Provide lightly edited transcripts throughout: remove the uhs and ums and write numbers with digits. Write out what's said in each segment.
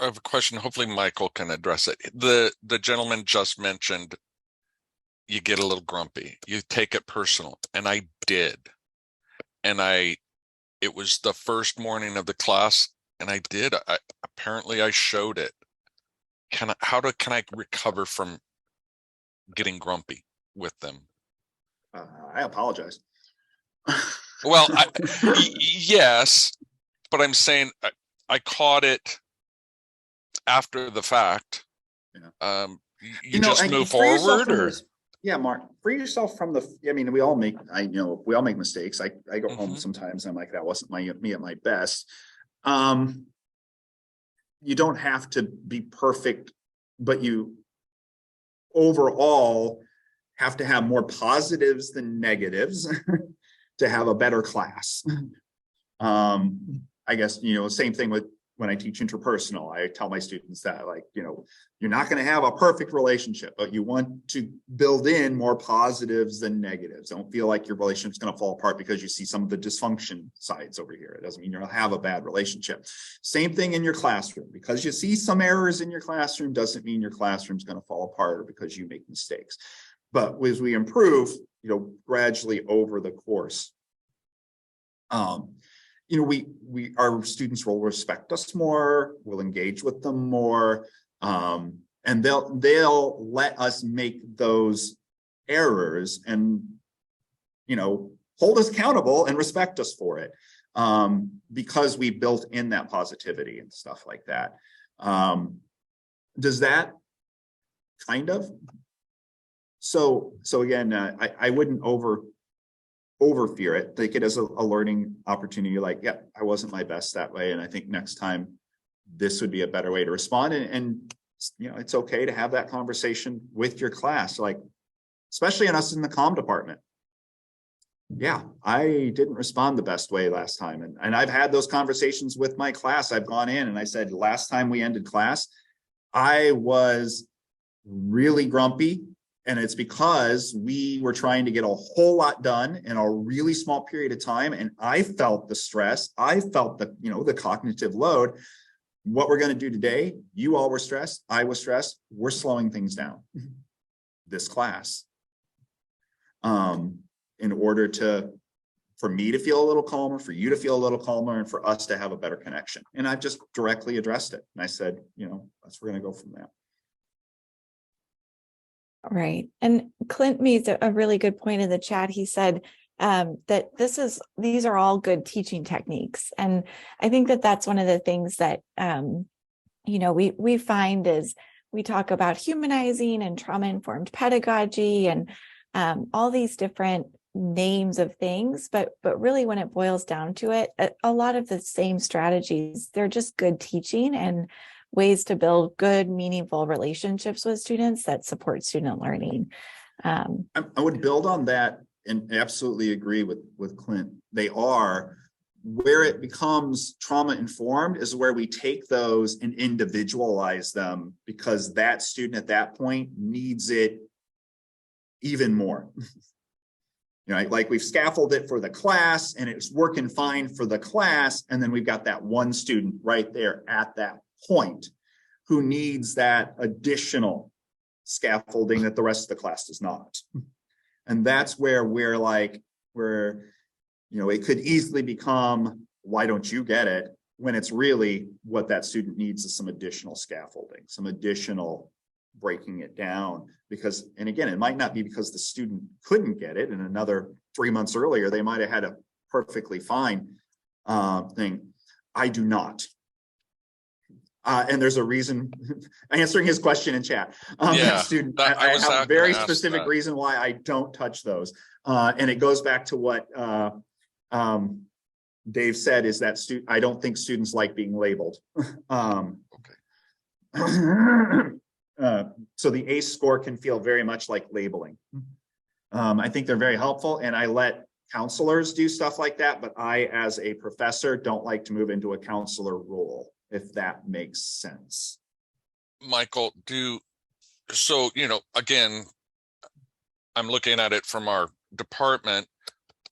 I have a question. Hopefully Michael can address it. The gentleman just mentioned you get a little grumpy. You take it personal. And I did. And it was the first morning of the class, and I did. Apparently I showed it. Can I recover from getting grumpy with them? I apologize. Well, yes, but I'm saying I caught it after the fact. Yeah. You just move forward, or yeah, Mark, free yourself from the. I mean, we all make. We all make mistakes. I go home sometimes. And I'm like, that wasn't me at my best. You don't have to be perfect, but you overall have to have more positives than negatives to have a better class. I guess, same thing with when I teach interpersonal. I tell my students that, like, you're not going to have a perfect relationship, but you want to build in more positives than negatives. Don't feel like your relationship's going to fall apart because you see some of the dysfunction sides over here. It doesn't mean you're going to have a bad relationship. Same thing in your classroom. Because you see some errors in your classroom doesn't mean your classroom's going to fall apart or because you make mistakes. But as we improve, gradually over the course, our students will respect us more, we'll engage with them more, and they'll let us make those errors and, hold us accountable and respect us for it, because we built in that positivity and stuff like that. Does that kind of? So again, I wouldn't over fear it. Take it as a learning opportunity. Like, yeah, I wasn't my best that way, and I think next time this would be a better way to respond. And it's okay to have that conversation with your class, like, especially in us in the comm department. Yeah, I didn't respond the best way last time, and I've had those conversations with my class. I've gone in and I said, last time we ended class, I was really grumpy. And it's because we were trying to get a whole lot done in a really small period of time. And I felt the stress. I felt the cognitive load. What we're going to do today, you all were stressed. I was stressed. We're slowing things down this class, in order for me to feel a little calmer, for you to feel a little calmer, and for us to have a better connection. And I've just directly addressed it. And I said, we're going to go from there. Right. And Clint made a really good point in the chat. He said that these are all good teaching techniques. And I think that that's one of the things that, we find is we talk about humanizing and trauma-informed pedagogy and all these different names of things. But really, when it boils down to it, a lot of the same strategies, they're just good teaching and ways to build good, meaningful relationships with students that support student learning. I would build on that and absolutely agree with Clint. They are. Where it becomes trauma informed is where we take those and individualize them, because that student at that point needs it even more. Like we've scaffolded it for the class and it's working fine for the class. And then we've got that one student right there at that point who needs that additional scaffolding that the rest of the class does not. And that's where it could easily become, why don't you get it? When it's really what that student needs is some additional scaffolding, some additional breaking it down. Because, and again, it might not be because the student couldn't get it, and another 3 months earlier, they might have had a perfectly fine thing. I do not. And there's a reason. Answering his question in chat. Student, I have a very specific reason why I don't touch those. And it goes back to what Dave said, is that I don't think students like being labeled. So the ACE score can feel very much like labeling. I think they're very helpful, and I let counselors do stuff like that, but I, as a professor, don't like to move into a counselor role, if that makes sense. Michael, again, I'm looking at it from our department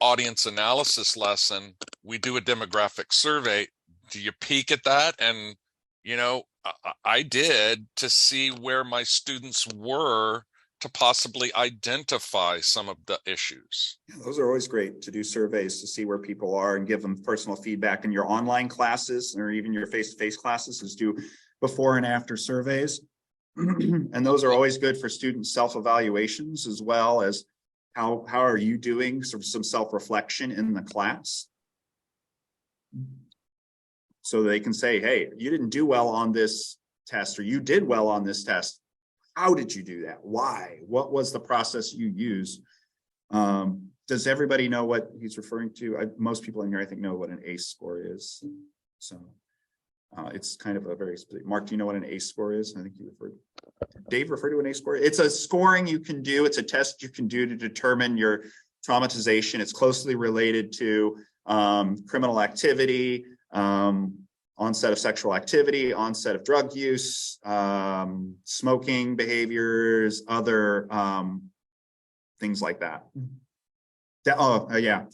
audience analysis lesson. We do a demographic survey. Do you peek at that? And, I did to see where my students were to possibly identify some of the issues. Yeah, those are always great to do surveys to see where people are and give them personal feedback. In your online classes or even your face-to-face classes is do before and after surveys. And those are always good for student self-evaluations as well as how are you doing, sort of some self-reflection in the class. So they can say, hey, you didn't do well on this test, or you did well on this test. How did you do that? Why? What was the process you used? Does everybody know what he's referring to? Most people in here, I think, know what an ACE score is. So it's kind of a very specific. Mark, do you know what an ACE score is? I think you Dave referred to an ACE score. It's a scoring you can do. It's a test you can do to determine your traumatization. It's closely related to criminal activity, onset of sexual activity, onset of drug use, smoking behaviors, other things like that. Yeah.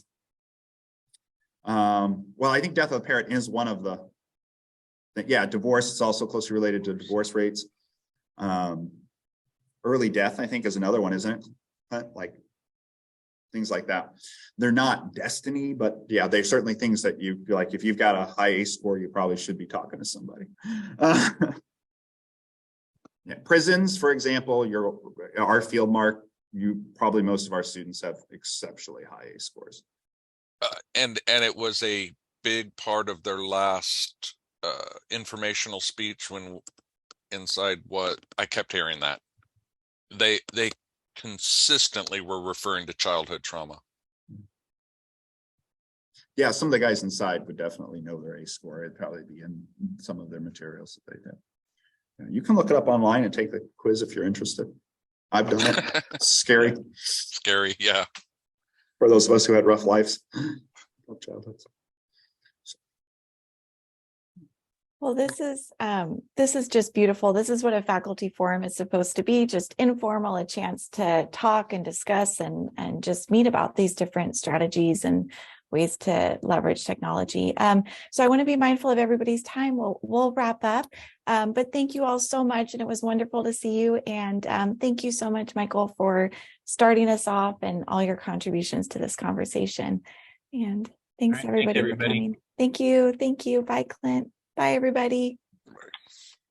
Well, I think death of a parent is one of the, yeah, divorce is also closely related to divorce rates. Early death, I think, is another one, isn't it? Like things like that. They're not destiny, but yeah, they're certainly things that you feel like if you've got a high ACE score, you probably should be talking to somebody. Yeah, prisons, for example, our field, Mark, probably most of our students have exceptionally high ACE scores. And it was a big part of their last informational speech when inside what I kept hearing that they consistently were referring to childhood trauma. Yeah, some of the guys inside would definitely know their ACE score. It'd probably be in some of their materials that they did. Yeah, you can look it up online and take the quiz if you're interested. I've done it. It's scary. Scary, yeah. For those of us who had rough lives. Childhoods. Well, this is just beautiful. This is what a faculty forum is supposed to be, just informal, a chance to talk and discuss and just meet about these different strategies and ways to leverage technology. So I want to be mindful of everybody's time. We'll wrap up. But thank you all so much. And it was wonderful to see you. And thank you so much, Michael, for starting us off and all your contributions to this conversation. And thanks, everybody, for coming. Thank you. Thank you. Bye, Clint. Bye, everybody.